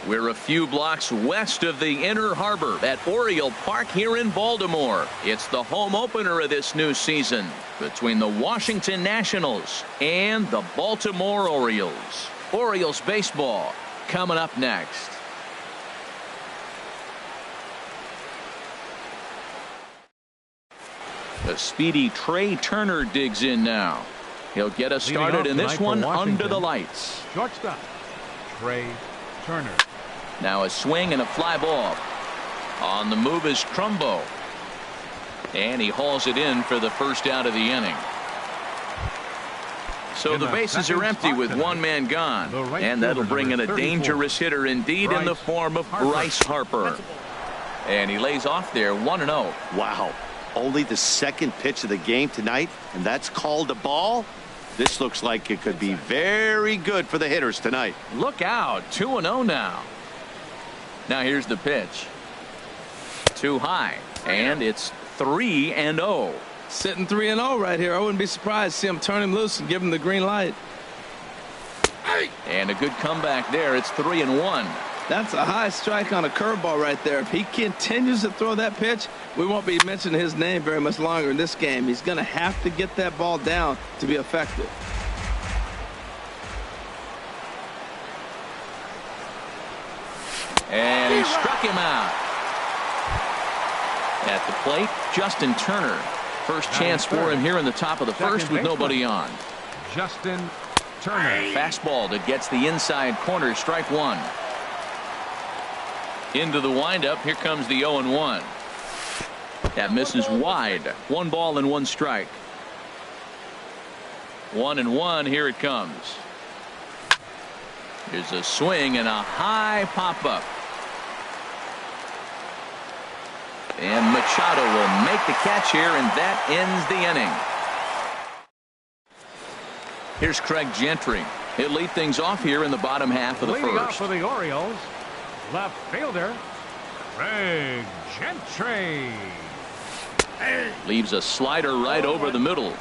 We're a few blocks west of the Inner Harbor at Oriole Park here in Baltimore. It's the home opener of this new season between the Washington Nationals and the Baltimore Orioles. Orioles baseball coming up next. The speedy Trey Turner digs in now. He'll get us started in this one under the lights. Shortstop, Trey Turner. Now a swing and a fly ball. On the move is Trumbo. And he hauls it in for the first out of the inning. So the bases are empty with one man gone. And that'll bring in a dangerous hitter indeed in the form of Bryce Harper. And he lays off there 1-0. Wow. Only the second pitch of the game tonight, and that's called a ball. This looks like it could be very good for the hitters tonight. Look out. 2-0 now. Now here's the pitch. Too high. And it's 3-0. Sitting 3-0 right here. I wouldn't be surprised to see him turn him loose and give him the green light. And a good comeback there. It's 3-1. That's a high strike on a curveball right there. If he continues to throw that pitch, we won't be mentioning his name very much longer in this game. He's going to have to get that ball down to be effective. And he struck him out. At the plate, Justin Turner. First chance for him here in the top of the first with nobody on. Justin Turner. Fastball that gets the inside corner. Strike one. Into the windup. Here comes the 0-1. That misses wide. 1 ball and 1 strike. 1-1. Here it comes. There's a swing and a high pop-up. And Machado will make the catch here, and that ends the inning. Here's Craig Gentry. He'll lead things off here in the bottom half of the Leading off first. for the Orioles, left fielder, Craig Gentry. Leaves a slider right over the middle.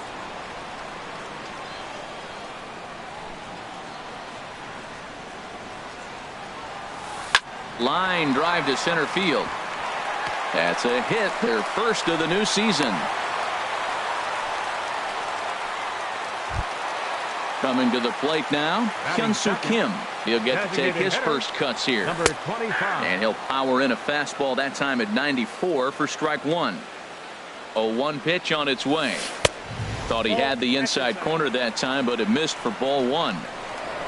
Line drive to center field. That's a hit, their first of the new season. Coming to the plate now, Hyun-Soo Kim. He'll get to take his first cuts here. Number 25. And he'll power in a fastball that time at 94 for strike one. 0-1 pitch on its way. Thought he had the inside corner that time, but it missed for ball one.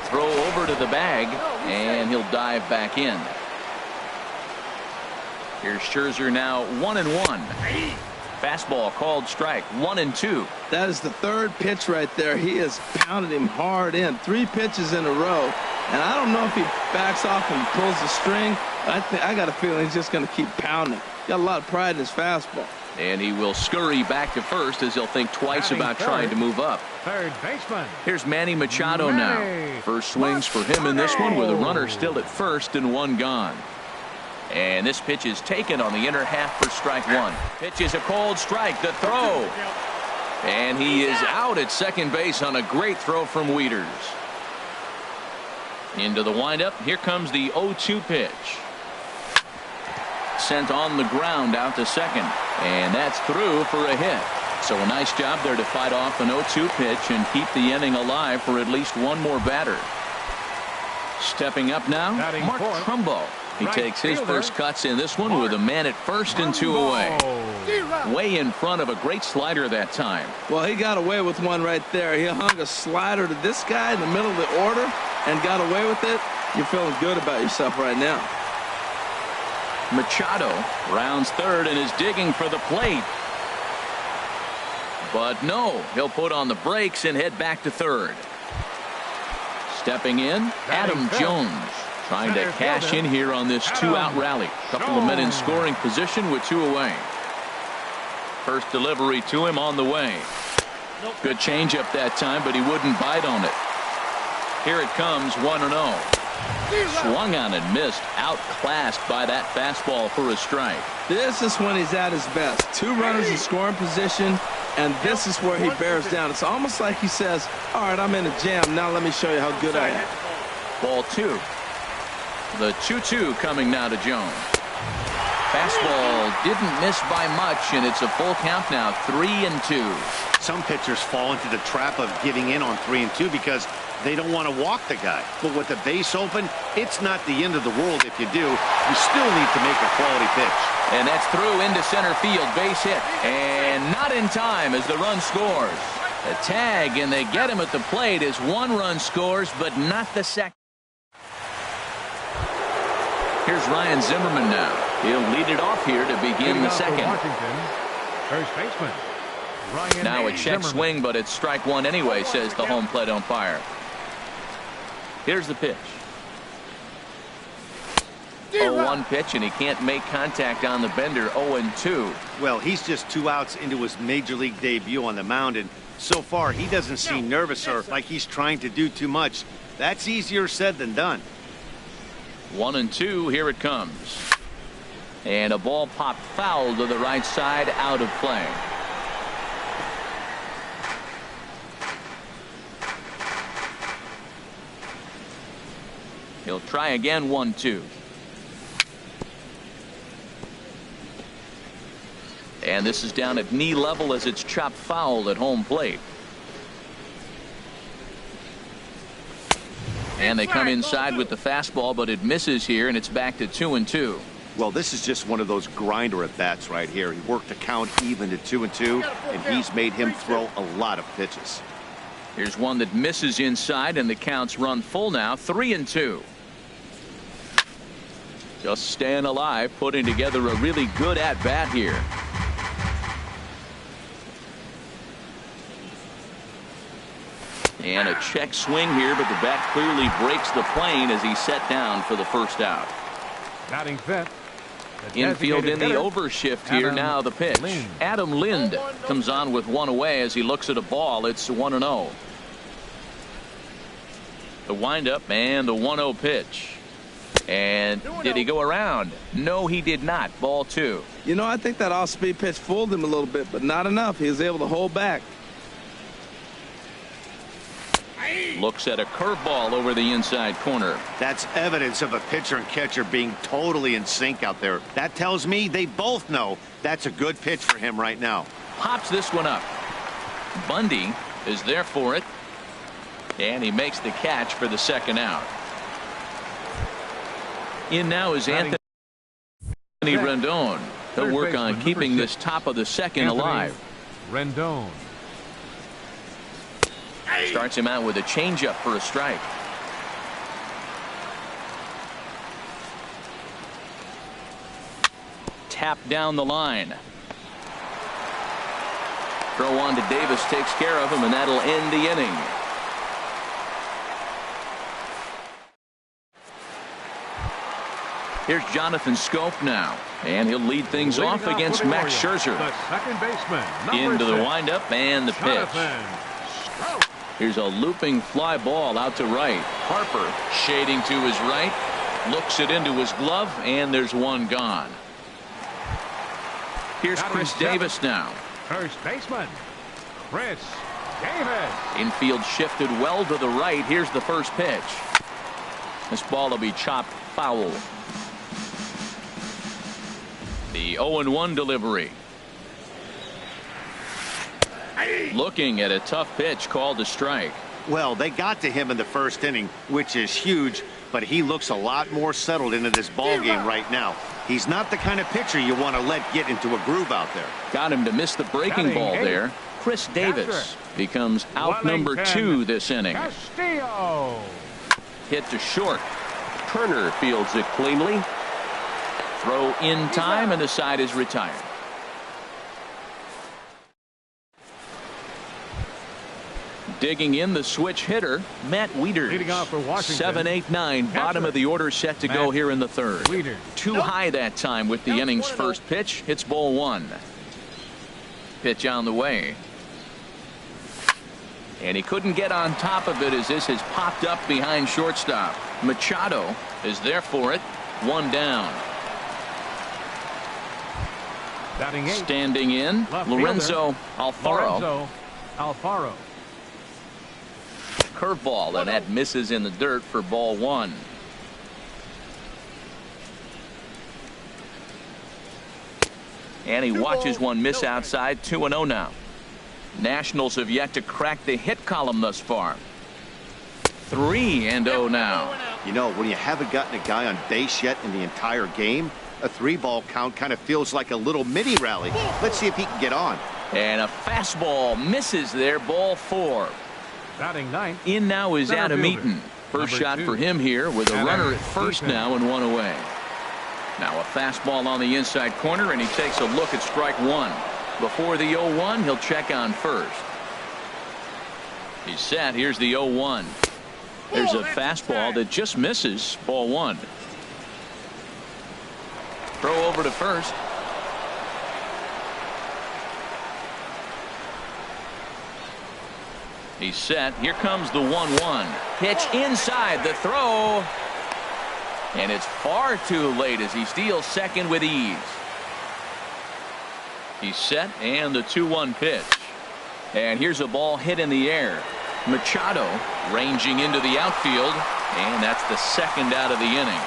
Throw over to the bag, and he'll dive back in. Here's Scherzer now 1-1. Fastball called strike 1-2. That is the third pitch right there. He has pounded him hard in. 3 pitches in a row. And I don't know if he backs off and pulls the string. I got a feeling he's just going to keep pounding. Got a lot of pride in his fastball. And he will scurry back to first as he'll think twice about trying to move up. Third baseman. Here's Manny Machado now. First swings for him in this one with a runner still at first and 1 gone. And this pitch is taken on the inner half for strike one. Pitch is a cold strike. The throw. And he is out at second base on a great throw from Wieters. Into the windup. Here comes the 0-2 pitch. Sent on the ground out to second. And that's through for a hit. So a nice job there to fight off an 0-2 pitch and keep the inning alive for at least one more batter. Stepping up now, Mark Trumbo. He takes his first cuts in this one with a man at first and 2 away. Way in front of a great slider that time. Well, he got away with one right there. He hung a slider to this guy in the middle of the order and got away with it. You're feeling good about yourself right now. Machado rounds third and is digging for the plate. But no, he'll put on the brakes and head back to third. Stepping in, Adam Jones. Trying to cash in here on this 2-out rally. Couple of men in scoring position with 2 away. First delivery to him on the way. Good changeup that time, but he wouldn't bite on it. Here it comes, 1-0. Swung on and missed. Outclassed by that fastball for a strike. This is when he's at his best. 2 runners in scoring position, and this is where he bears down. It's almost like he says, all right, I'm in a jam. Now let me show you how good I am. Ball 2. The 2-2 coming now to Jones. Fastball didn't miss by much, and it's a full count now, 3-2. Some pitchers fall into the trap of giving in on 3-2 because they don't want to walk the guy. But with the base open, it's not the end of the world if you do. You still need to make a quality pitch. And that's through into center field, base hit. And not in time as the run scores. A tag, and they get him at the plate as one run scores, but not the second. Here's Ryan Zimmerman now. He'll lead it off here to begin the second. First baseman. Now a check swing, but it's strike one anyway, says the home plate umpire. Here's the pitch. 0-1 pitch, and he can't make contact on the bender. 0-2. Well, he's just 2 outs into his major league debut on the mound, and so far he doesn't seem nervous or like he's trying to do too much. That's easier said than done. 1-2. Here it comes. And a ball popped foul to the right side, out of play. He'll try again. 1-2. And this is down at knee level as it's chopped foul at home plate. And they come inside with the fastball, but it misses here, and it's back to 2-2. Well, this is just one of those grinder at bats right here. He worked the count even to 2-2, and he's made him throw a lot of pitches. Here's one that misses inside, and the count's run full now. 3-2. Just staying alive, putting together a really good at bat here. And a check swing here, but the bat clearly breaks the plane as he's set down for the first out. Batting fifth. Infield in the overshift here. Now the pitch. Adam Lind comes on with one away as he looks at a ball. It's 1-0. The windup and the 1-0 pitch. And did he go around? No, he did not. Ball 2. You know, I think that off-speed pitch fooled him a little bit, but not enough. He was able to hold back. Looks at a curveball over the inside corner. That's evidence of a pitcher and catcher being totally in sync out there. That tells me they both know that's a good pitch for him right now. Pops this one up. Bundy is there for it. And he makes the catch for the second out. In now is Anthony Rendon. He'll work on keeping this top of the second alive. Rendon starts him out with a changeup for a strike. Tap down the line. Throw on to Davis, takes care of him, and that'll end the inning. Here's Jonathan Scope now, and he'll lead things off against Max Scherzer. The second baseman, into the windup and the pitch. Here's a looping fly ball out to right. Harper shading to his right, looks it into his glove, and there's one gone. Here's Chris Davis now. First baseman, Chris Davis. Infield shifted well to the right. Here's the first pitch. This ball will be chopped foul. The 0-1 delivery. Looking at a tough pitch called a strike. Well, they got to him in the first inning, which is huge, but he looks a lot more settled into this ball game right now. He's not the kind of pitcher you want to let get into a groove out there. Got him to miss the breaking ball there. Chris Davis becomes out number 2 this inning. Castillo. Hit to short. Turner fields it cleanly. Throw in time, and the side is retired. Digging in the switch hitter, Matt Wieters. Leading off for Washington. 7-8-9, bottom of the order set to go here in the third. Wieters. Too high that time with the inning's first pitch. Hits ball 1. Pitch on the way. And he couldn't get on top of it as this has popped up behind shortstop. Machado is there for it. 1 down. Batting 8. Standing in, Lorenzo Alfaro. Lorenzo Alfaro. Curveball, and that misses in the dirt for ball 1. And he watches one miss outside. 2-0 now. Nationals have yet to crack the hit column thus far. 3-0 now. You know, when you haven't gotten a guy on base yet in the entire game, a 3-ball count kind of feels like a little mini rally. Let's see if he can get on. And a fastball misses there. Ball 4. Batting ninth. In now is Center Adam fielder. Eaton. First Number shot 2. for him here with a runner at first Eaton. now and 1 away. Now a fastball on the inside corner, and he takes a look at strike 1. Before the 0-1, he'll check on first. He's set. Here's the 0-1. There's a fastball that just misses. Ball 1. Throw over to first. He's set. Here comes the 1-1. Pitch inside the throw. And it's far too late as he steals second with ease. He's set, and the 2-1 pitch. And here's a ball hit in the air. Machado ranging into the outfield, and that's the second out of the inning.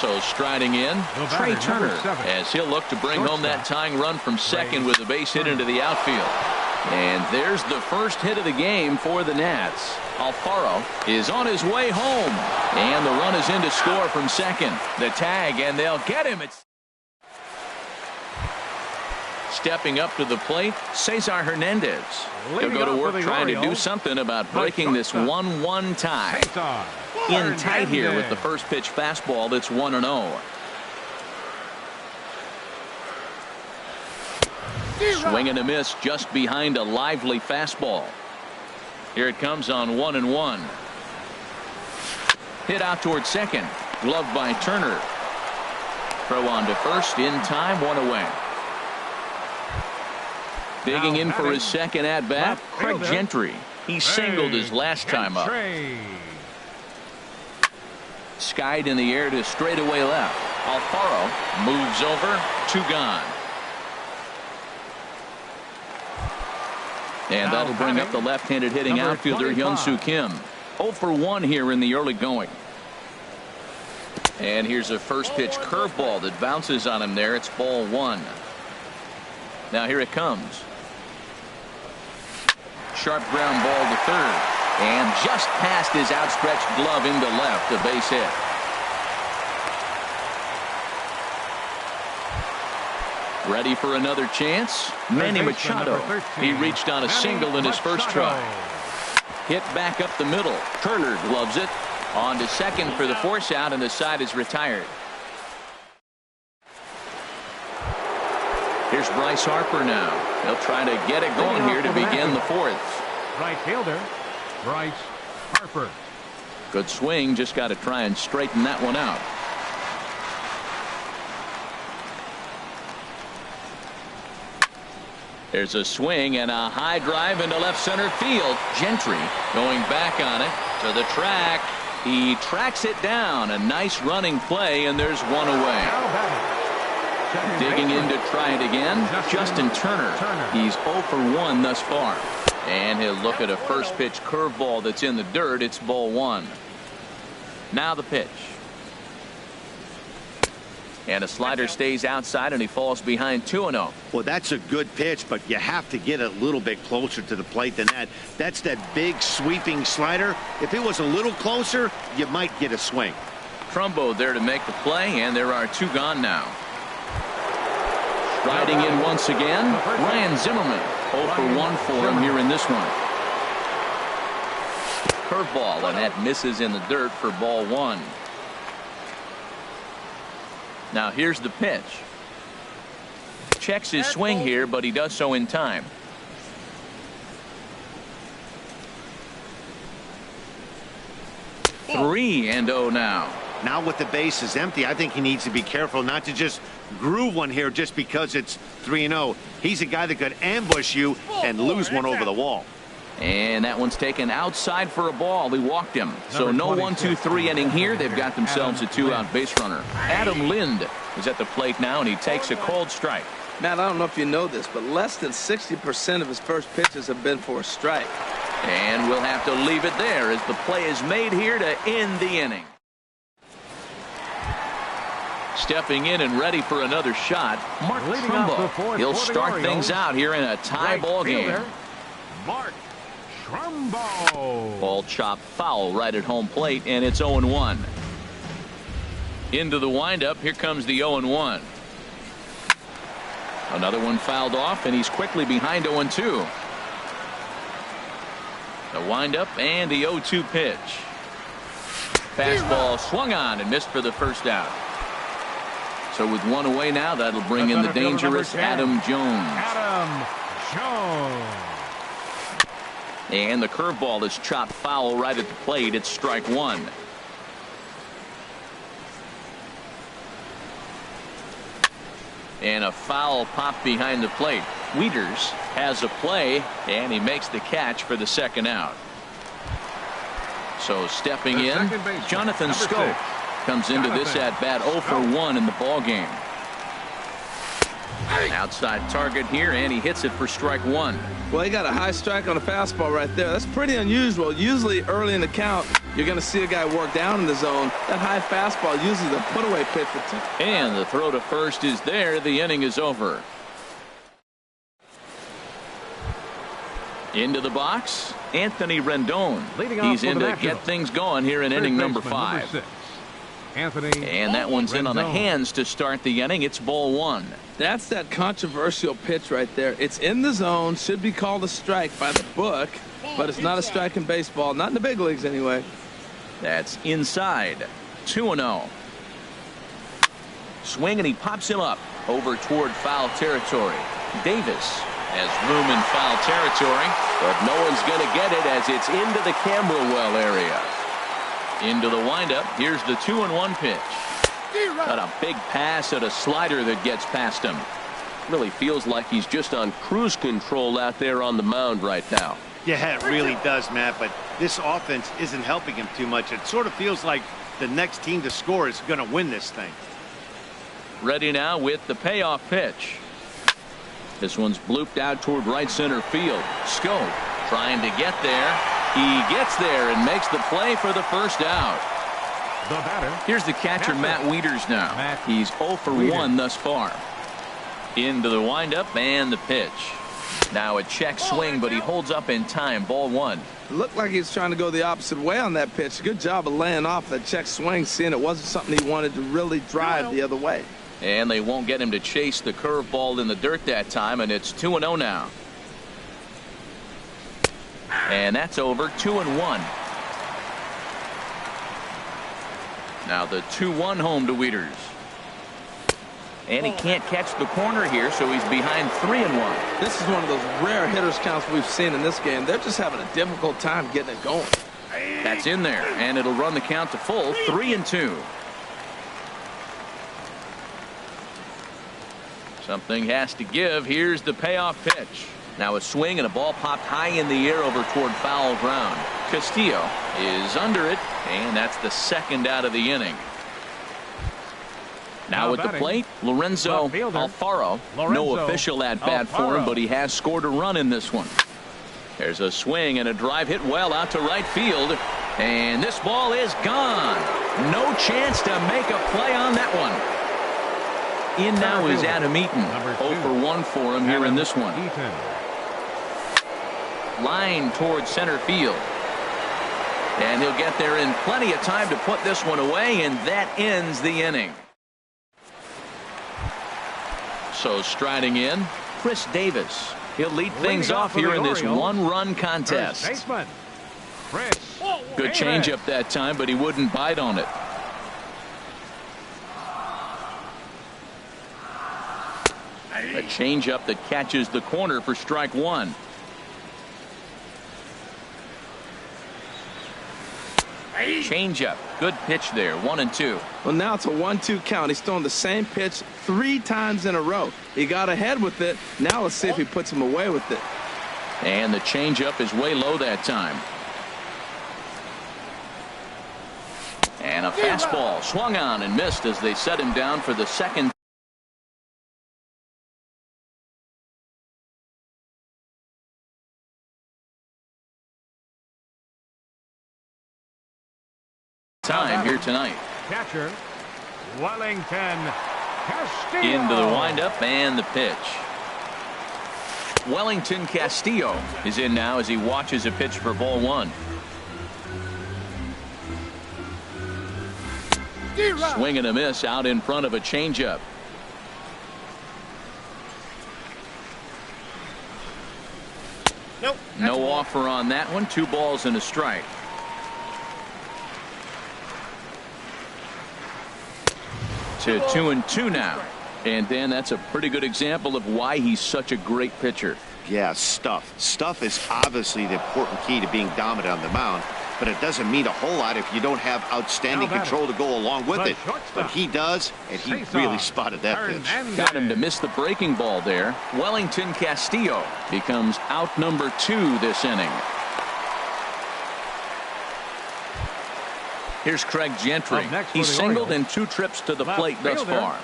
So striding in, Trey Turner, as he'll look to bring home that tying run from second with a base hit into the outfield. And there's the first hit of the game for the Nats. Alfaro is on his way home, and the run is in to score from second. The tag, and they'll get him. It's stepping up to the plate, Cesar Hernandez. He'll go to work trying to do something about breaking this 1-1 tie. In tight here with the first pitch fastball. That's 1-0. Swing and a miss just behind a lively fastball. Here it comes on 1-1. Hit out toward second. Gloved by Turner. Throw on to first in time. 1 away. Digging in for his second at-bat, Craig Gentry. He singled his last time up. Skied in the air to straightaway left. Alfaro moves over. 2 gone. And that'll bring up the left-handed hitting outfielder Hyun-Soo Kim. 0 for 1 here in the early going. And here's a first pitch curveball that bounces on him there. It's ball 1. Now here it comes. Sharp ground ball to third. And just past his outstretched glove into left. A base hit. Ready for another chance? Manny Machado. He reached on a single in his first try. Hit back up the middle. Turner gloves it. On to second for the force out, and the side is retired. Here's Bryce Harper now. He'll try to get it going here to begin the 4th. Right fielder, Bryce Harper. Good swing. Just got to try and straighten that one out. There's a swing and a high drive into left center field. Gentry going back on it to the track. He tracks it down. A nice running play, and there's 1 away. Digging in to try it again, Justin Turner. He's 0 for 1 thus far. And he'll look at a first pitch curveball that's in the dirt. It's ball 1. Now the pitch. And a slider stays outside, and he falls behind 2-0. Well, that's a good pitch, but you have to get a little bit closer to the plate than that. That's that big sweeping slider. If it was a little closer, you might get a swing. Trumbo there to make the play, and there are 2 gone now. Riding in once again, Ryan Zimmerman. 0 for 1 for him here in this one. Curveball, and that misses in the dirt for ball 1. Now here's the pitch. Checks his swing here, but he does so in time. Three and 0 now. Now with the base is empty, I think he needs to be careful not to just groove one here just because it's 3-0. He's a guy that could ambush you and lose one over the wall. And that one's taken outside for a ball. He walked him. So no 1-2-3 inning here. They've got themselves a 2-out base runner. Adam Lind is at the plate now, and he takes a cold strike. Matt, I don't know if you know this, but less than 60% of his first pitches have been for a strike. And we'll have to leave it there as the play is made here to end the inning. Stepping in and ready for another shot, Mark Leading off the Trumbo. fourth He'll for the start Orioles, things out here in a tie right ball game. fielder, Mark Trumbo. Ball chopped foul right at home plate, and it's 0-1. Into the windup. Here comes the 0-1. Another one fouled off, and he's quickly behind 0-2. The windup and the 0-2 pitch. Fastball swung on and missed for the first out. So with one away now, that'll bring in the dangerous Adam Jones. Adam Jones. And the curveball is chopped foul right at the plate. It's strike one. And a foul pop behind the plate. Wieters has a play, and he makes the catch for the second out. So stepping in, Jonathan Scope comes into this at bat 0 for 1 in the ball game. Outside target here, and he hits it for strike one. Well, he got a high strike on a fastball right there. That's pretty unusual. Usually early in the count, you're going to see a guy work down in the zone. That high fastball usually the put away pitch for two. And the throw to first is there. The inning is over. Into the box, Anthony Rendon. He's in to get things going here in inning number 5. Anthony. And that one's in on the hands to start the inning. It's ball one. That's that controversial pitch right there. It's in the zone, should be called a strike by the book, but it's not a strike in baseball, not in the big leagues anyway. That's inside. 2-0. Swing, and he pops him up over toward foul territory. Davis has room in foul territory, but no one's going to get it as it's into the camera well area. Into the windup. Here's the 2-1 pitch. Got a big pass at a slider that gets past him. Really feels like he's just on cruise control out there on the mound right now. Yeah, it really does, Matt, but this offense isn't helping him too much. It sort of feels like the next team to score is going to win this thing. Ready now with the payoff pitch. This one's blooped out toward right center field. Scope trying to get there. He gets there and makes the play for the first out. The batter. Here's the catcher, Matt Wieters now. He's 0 for 1 thus far. Into the windup and the pitch. Now a check swing, but he holds up in time. Ball one. It looked like he was trying to go the opposite way on that pitch. Good job of laying off that check swing, seeing it wasn't something he wanted to really drive the other way. And they won't get him to chase the curveball in the dirt that time, and it's 2-0 now. And that's over. 2-1. Now the 2-1 home to Wieters. And he can't catch the corner here, so he's behind 3-1. This is one of those rare hitters counts we've seen in this game. They're just having a difficult time getting it going. That's in there, and it'll run the count to full. 3-2. Something has to give. Here's the payoff pitch. Now a swing and a ball popped high in the air over toward foul ground. Castillo is under it, and that's the second out of the inning. Now at the plate, Lorenzo Alfaro. No official at bat for him, but he has scored a run in this one. There's a swing and a drive hit well out to right field, and this ball is gone. No chance to make a play on that one. In now is Adam Eaton. 0 for 1 for him here in this one. Line towards center field. And he'll get there in plenty of time to put this one away, and that ends the inning. So striding in, Chris Davis. He'll lead things off here in this one-run contest. Good changeup that time, but he wouldn't bite on it. A changeup that catches the corner for strike one. Changeup. Good pitch there. 1-2. Well, now it's a 1-2 count. He's throwing the same pitch 3 times in a row. He got ahead with it. Now let's see if he puts him away with it. And the changeup is way low that time. And a fastball swung on and missed as they set him down for the second time here tonight. Catcher Wellington Castillo. Into the windup and the pitch. Wellington Castillo is in now as he watches a pitch for ball one. Swing and a miss out in front of a changeup. Nope. No offer on that one. 2 balls and a strike. To 2-2 now. And Dan, that's a pretty good example of why he's such a great pitcher. Yeah, stuff. Stuff is obviously the important key to being dominant on the mound, but it doesn't mean a whole lot if you don't have outstanding control to go along with it. But he does, and he really spotted that pitch. Got him to miss the breaking ball there. Wellington Castillo becomes out number 2 this inning. Here's Craig Gentry. He's singled in 2 trips to the plate thus far.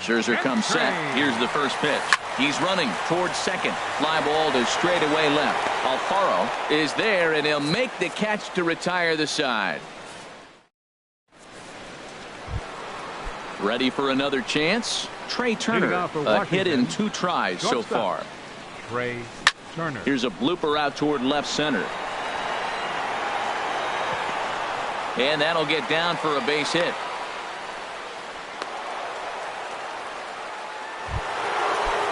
Scherzer comes set. Here's the first pitch. He's running towards second. Fly ball to straightaway left. Alfaro is there, and he'll make the catch to retire the side. Ready for another chance? Trey Turner, a hit in 2 tries so far. Trey Turner. Here's a blooper out toward left center. And that'll get down for a base hit.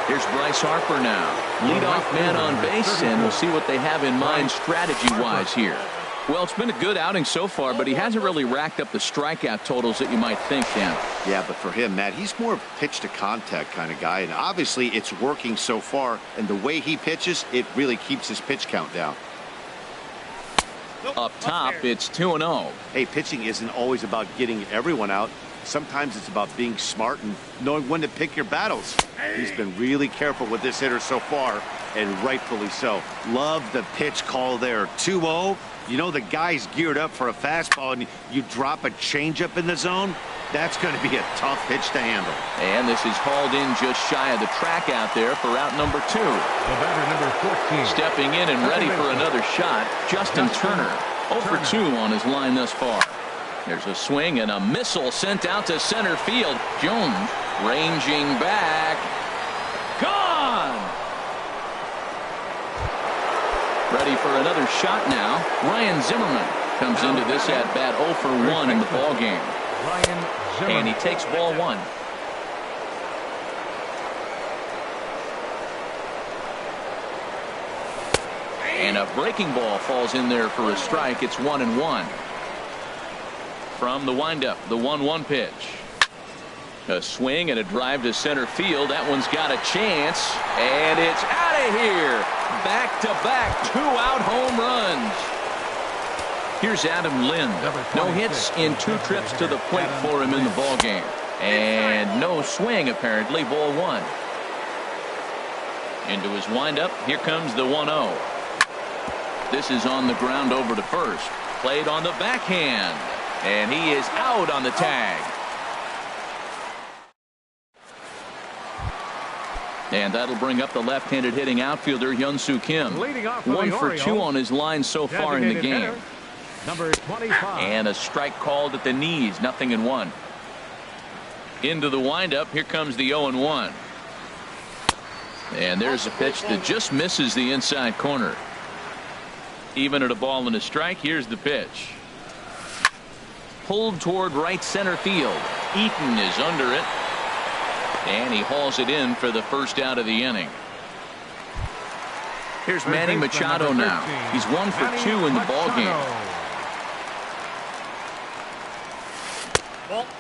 Here's Bryce Harper now. Leadoff man on base, and we'll see what they have in mind strategy-wise here. Well, it's been a good outing so far, but he hasn't really racked up the strikeout totals that you might think, Dan. Yeah, but for him, Matt, he's more of a pitch-to-contact kind of guy, and obviously it's working so far, and the way he pitches, it really keeps his pitch count down. Up top, it's 2-0. Hey, pitching isn't always about getting everyone out. Sometimes it's about being smart and knowing when to pick your battles. He's been really careful with this hitter so far, and rightfully so. Love the pitch call there. 2-0. You know the guy's geared up for a fastball, and you drop a changeup in the zone. That's going to be a tough pitch to handle. And this is hauled in just shy of the track out there for out number 2. The batter, number 14. Stepping in and ready for another shot, Justin Turner. 0 for 2 on his line thus far. There's a swing and a missile sent out to center field. Jones ranging back. Gone! Ready for another shot now. Ryan Zimmerman comes into this at-bat 0 for 1 in the ballgame. And he takes ball 1. And a breaking ball falls in there for a strike. It's 1-1. From the windup, the 1-1 pitch. A swing and a drive to center field. That one's got a chance, and it's out of here. Back-to-back 2-out home runs. Here's Adam Lind. No hits in 2 trips to the plate for him in the ballgame. And no swing, apparently, ball 1. Into his windup, here comes the 1-0. This is on the ground over to first. Played on the backhand. And he is out on the tag. And that'll bring up the left-handed hitting outfielder Hyun-Soo Kim. 1 for 2 on his line so far in the game. Number 25. And a strike called at the knees. 0-1. Into the windup. Here comes the 0-1. And there's a pitch that just misses the inside corner. Even at a ball and a strike. Here's the pitch. Pulled toward right center field. Eaton is under it. And he hauls it in for the first out of the inning. Here's Manny Machado now. He's 1 for 2 in the ballgame.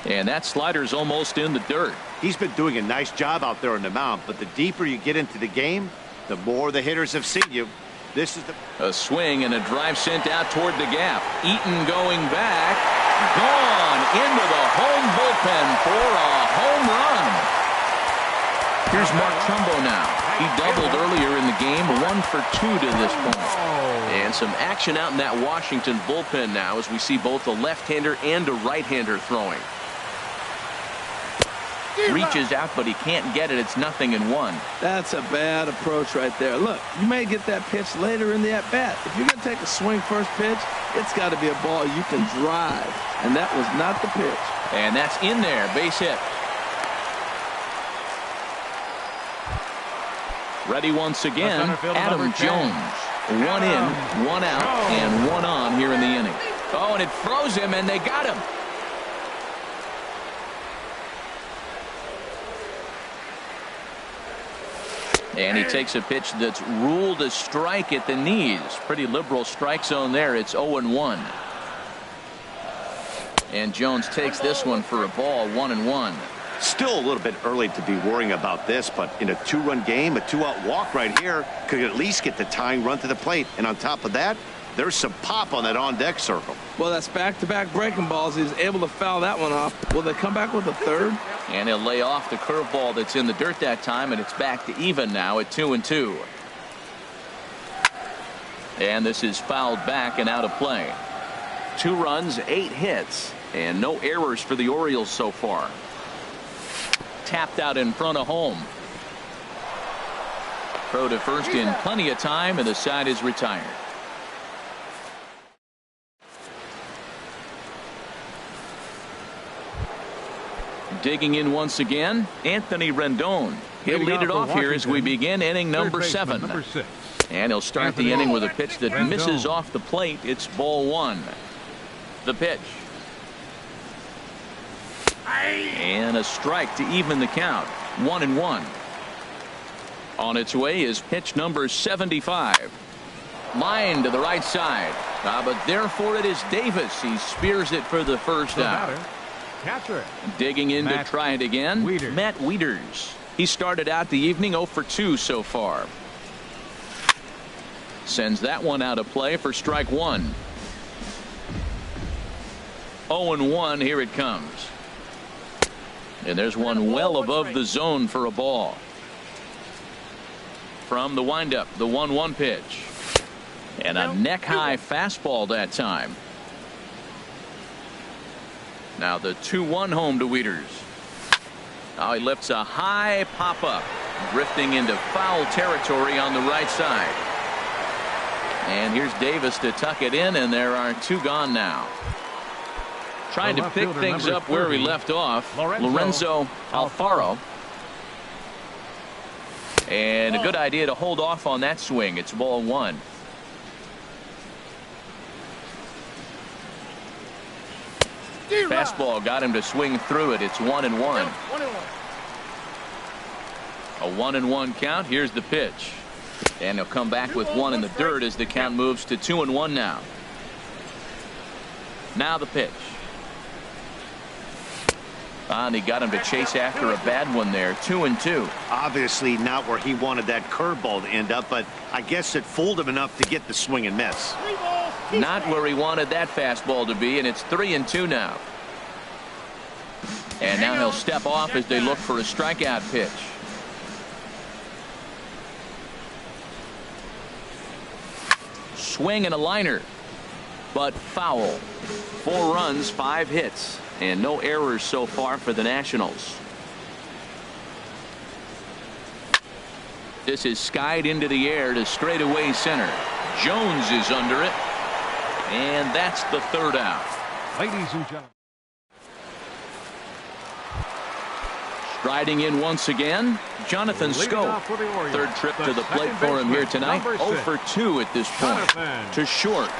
And that slider's almost in the dirt. He's been doing a nice job out there on the mound, but the deeper you get into the game, the more the hitters have seen you. This is a swing and a drive sent out toward the gap. Eaton going back. Gone into the home bullpen for a home run. Here's Mark Trumbo now. He doubled earlier in the game. 1 for 2 to this point. And some action out in that Washington bullpen now as we see both a left-hander and a right-hander throwing. Reaches out, but he can't get it. It's 0-1. That's a bad approach right there. Look, you may get that pitch later in the at-bat. If you're going to take a swing first pitch, it's got to be a ball you can drive. And that was not the pitch. And that's in there. Base hit. Ready once again, Adam Jones. One in, one out, and one on here in the inning. Oh, and it froze him, and they got him. And he takes a pitch that's ruled a strike at the knees. Pretty liberal strike zone there. It's 0-1. And Jones takes this one for a ball, 1-1. Still a little bit early to be worrying about this, but in a two-run game, a two-out walk right here could at least get the tying run to the plate. And on top of that, there's some pop on that on-deck circle. Well, that's back-to-back breaking balls. He was able to foul that one off. Will they come back with a third? And he'll lay off the curveball that's in the dirt that time, and it's back to even now at 2-2. And this is fouled back and out of play. 2 runs, 8 hits, and no errors for the Orioles so far. Tapped out in front of home. Throw to first in plenty of time, and the side is retired. Digging in once again, Anthony Rendon. He'll lead it off here as we begin inning number 7. And he'll start the inning with a pitch that misses off the plate. It's ball 1. The pitch. And a strike to even the count. 1-1. On its way is pitch number 75. Line to the right side. But therefore it is Davis. He spears it for the first out. Catcher. Digging in to try it again. Matt Wieters. He started out the evening 0 for 2 so far. Sends that one out of play for strike 1. 0-1. Here it comes. And there's one well above the zone for a ball. From the windup, the 1-1 pitch. And a neck-high fastball that time. Now the 2-1 home to Wieters. Now he lifts a high pop-up. Drifting into foul territory on the right side. And here's Davis to tuck it in, and there are 2 gone now. Trying to pick things up where we left off. Lorenzo Alfaro. And a good idea to hold off on that swing. It's ball 1. Fastball got him to swing through it. It's 1-1. A 1-1 count. Here's the pitch. And he'll come back with 1 in the dirt as the count moves to 2-1 now. Now the pitch. And he got him to chase after a bad one there. 2-2. Obviously not where he wanted that curveball to end up, but I guess it fooled him enough to get the swing and miss. Not where he wanted that fastball to be, and it's 3-2 now. And now he'll step off as they look for a strikeout pitch. Swing and a liner, but foul. 4 runs, 5 hits, and no errors so far for the Nationals. This is skied into the air to straightaway center. Jones is under it. And that's the 3rd out. Ladies and gentlemen. Striding in once again, Jonathan Schoop. 3rd trip to the plate for him here tonight. 0 for 2 at this point. To short.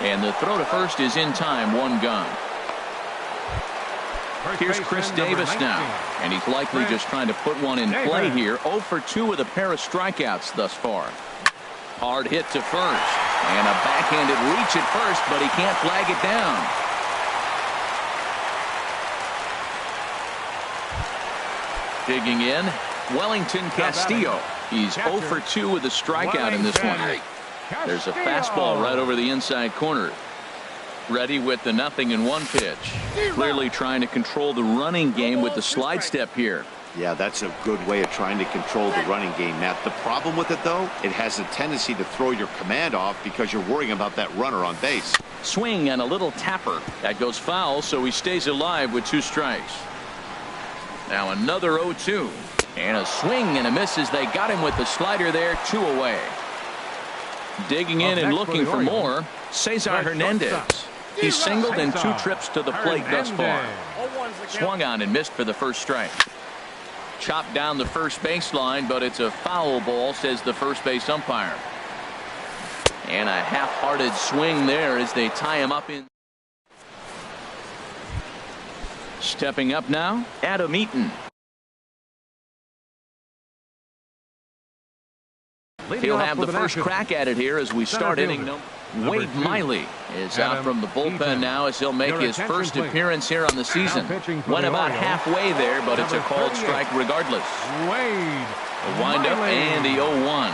And the throw to first is in time. 1 gone. Here's Chris Davis now. And he's likely just trying to put one in play here. 0 for 2 with a pair of strikeouts thus far. Hard hit to first. And a backhanded reach at first, but he can't flag it down. Digging in, Wellington Castillo. He's 0 for 2 with a strikeout in this one. There's a fastball right over the inside corner. Ready with the 0-1 pitch. Clearly trying to control the running game with the slide step here. Yeah, that's a good way of trying to control the running game, Matt. The problem with it, though, it has a tendency to throw your command off because you're worrying about that runner on base. Swing and a little tapper. That goes foul, so he stays alive with 2 strikes. Now another 0-2. And a swing and a miss as they got him with the slider there. 2 away. Digging in and looking for more, Cesar Hernandez. He's singled in 2 trips to the plate thus far. Swung on and missed for the first strike. Chopped down the first baseline, but it's a foul ball, says the first base umpire. And a half-hearted swing there as they tie him up in. Stepping up now, Adam Eaton. He'll have the first crack at it here as we start inning number. Wade Miley is out from the bullpen now as he'll make his first appearance here on the season. Went about halfway there, but it's a called strike regardless. The windup and the 0-1.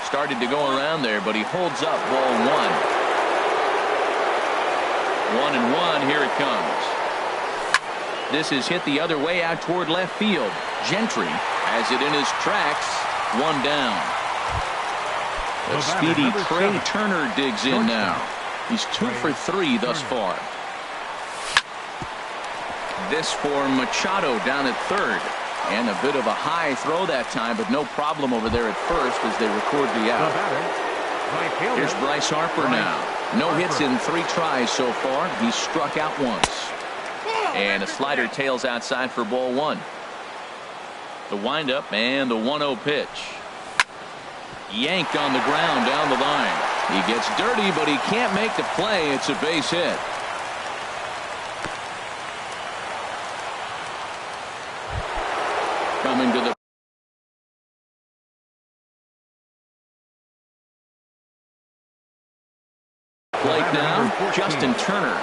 Started to go around there, but he holds up ball 1. 1-1, here it comes. This is hit the other way out toward left field. Gentry has it in his tracks. 1 down. The speedy Trey Turner digs in now. He's 2 for 3 thus far. This for Machado down at third. And a bit of a high throw that time, but no problem over there at first as they record the out. Here's Bryce Harper now. No hits in 3 tries so far. He's struck out once. And a slider tails outside for ball 1. The windup and the 1-0 pitch. Yanked on the ground down the line. He gets dirty, but he can't make the play. It's a base hit. Coming to the plate now, Justin Turner.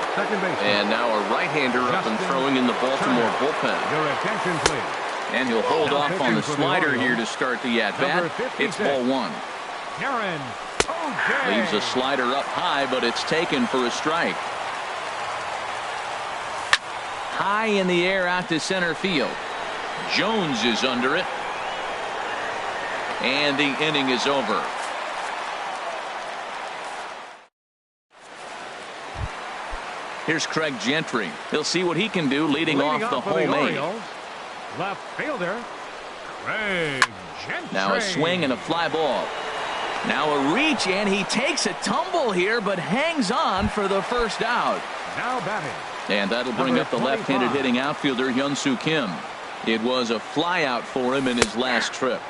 And now a right-hander up and throwing in the Baltimore bullpen. Your attention, please. And he'll hold off on the slider here to start the at-bat. It's ball 1. Leaves a slider up high, but it's taken for a strike. High in the air out to center field. Jones is under it. And the inning is over. Here's Craig Gentry. He'll see what he can do leading off the home 8. Left fielder, Craig Gentry. Now a swing and a fly ball. Now a reach, and he takes a tumble here, but hangs on for the first out. Now batting. And that'll bring up the left-handed hitting outfielder Hyun-Soo Kim. It was a fly out for him in his last trip.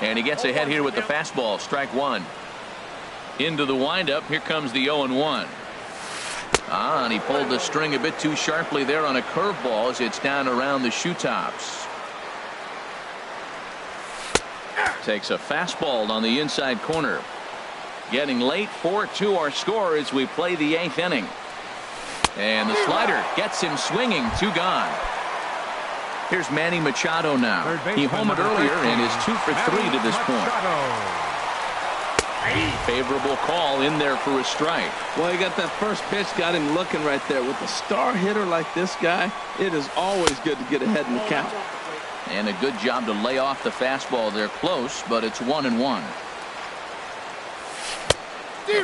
And he gets ahead here with the fastball. Strike 1. Into the windup. Here comes the 0-1. And he pulled the string a bit too sharply there on a curveball as it's down around the shoe tops. Takes a fastball on the inside corner. Getting late. 4-2 our score as we play the 8th inning. And the slider gets him swinging. 2 gone. Here's Manny Machado now. He homered earlier and is 2 for 3 to this point. Favorable call in there for a strike. Well, he got that first pitch, got him looking right there. With a star hitter like this guy, it is always good to get ahead in the count. And a good job to lay off the fastball. They're close, but it's 1-1.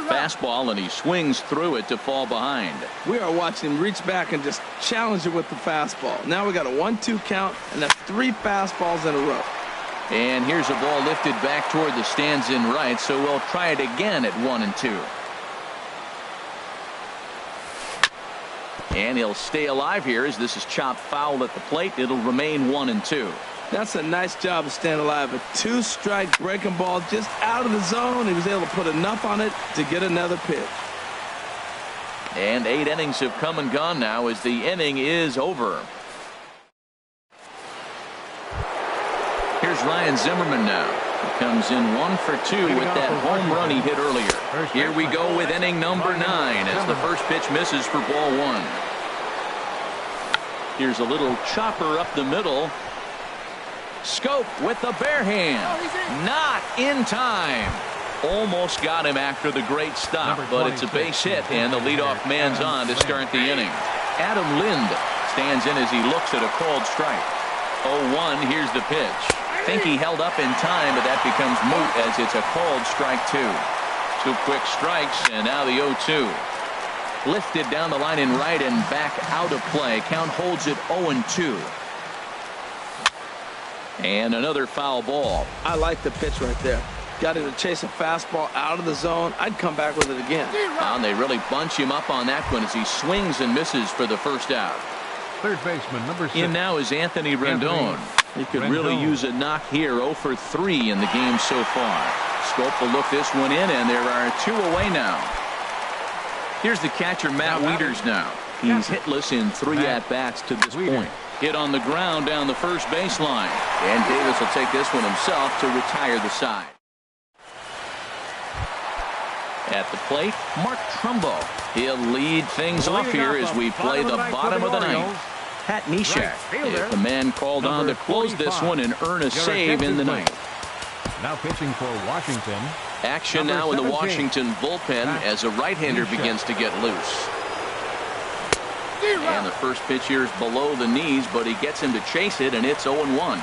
Fastball, and he swings through it to fall behind. We are watching him reach back and just challenge it with the fastball. Now we got a 1-2 count, and that's 3 fastballs in a row. And here's a ball lifted back toward the stands in right, so we'll try it again at 1-2. And he'll stay alive here as this is chopped foul at the plate. It'll remain 1-2. That's a nice job of staying alive. A 2-strike breaking ball just out of the zone. He was able to put enough on it to get another pitch. And 8 innings have come and gone now as the inning is over. Here's Ryan Zimmerman now. He comes in 1 for 2 with that home run he hit earlier. Here we go with inning number 9 as the first pitch misses for ball 1. Here's a little chopper up the middle. Scope with the bare hand. Not in time. Almost got him after the great stop, but it's a base hit, and the leadoff man's on to start the inning. Adam Lind stands in as he looks at a called strike. 0-1, here's the pitch. Think he held up in time, but that becomes moot as it's a called strike 2. 2 quick strikes, and now the 0-2. Lifted down the line in right and back out of play. Count holds it 0-2. And another foul ball. I like the pitch right there. got him to chase a fastball out of the zone, I'd come back with it again. And they really bunch him up on that one as he swings and misses for the first out. Third baseman, number 6. In now is Anthony Rendon. He could really use a knock here. 0 for 3 in the game so far. Scope will look this one in, and there are 2 away now. Here's the catcher, Matt Wieters now. He's hitless in 3 at-bats to this point. Hit on the ground down the first baseline. And Davis will take this one himself to retire the side. At the plate, Mark Trumbo. He'll lead things off here as we play the bottom of the ninth. Pat Neshek, if the man called on to close this one and earn a save in the ninth. Now pitching for Washington. Action now in the Washington bullpen as a right-hander begins to get loose. And the first pitch here is below the knees, but he gets him to chase it, and it's 0-1.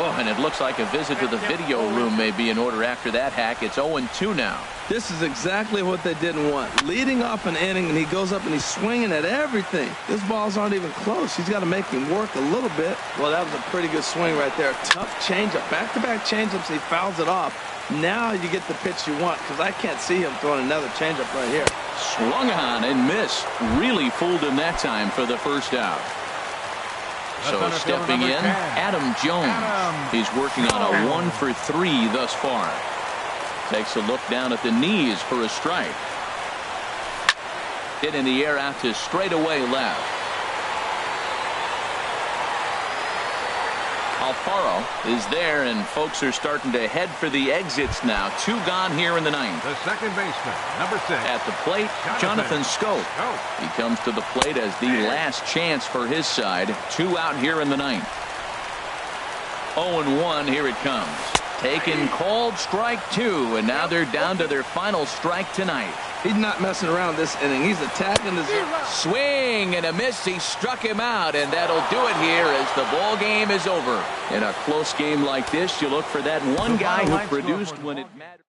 Oh, and it looks like a visit to the video room may be in order after that hack. It's 0-2 now. This is exactly what they didn't want. Leading off an inning, and he goes up and he's swinging at everything. His balls aren't even close. He's got to make him work a little bit. Well, that was a pretty good swing right there. Tough changeup. Back-to-back changeups, he fouls it off. Now you get the pitch you want, because I can't see him throwing another changeup right here. Swung on and missed. Really fooled him that time for the first out. So stepping in, Adam Jones. He's working on a 1 for 3 thus far. Takes a look down at the knees for a strike. Hit in the air out to straightaway left. Alfaro is there, and folks are starting to head for the exits now. 2 gone here in the ninth. The second baseman, number 6. At the plate, Jonathan Scope. He comes to the plate as the last chance for his side. 2 out here in the ninth. 0-1, here it comes. Taken, called, strike 2, and now they're down to their final strike tonight. He's not messing around this inning. He's attacking the swing and a miss. He struck him out, and that'll do it here as the ball game is over. In a close game like this, you look for that one guy who produced when it mattered.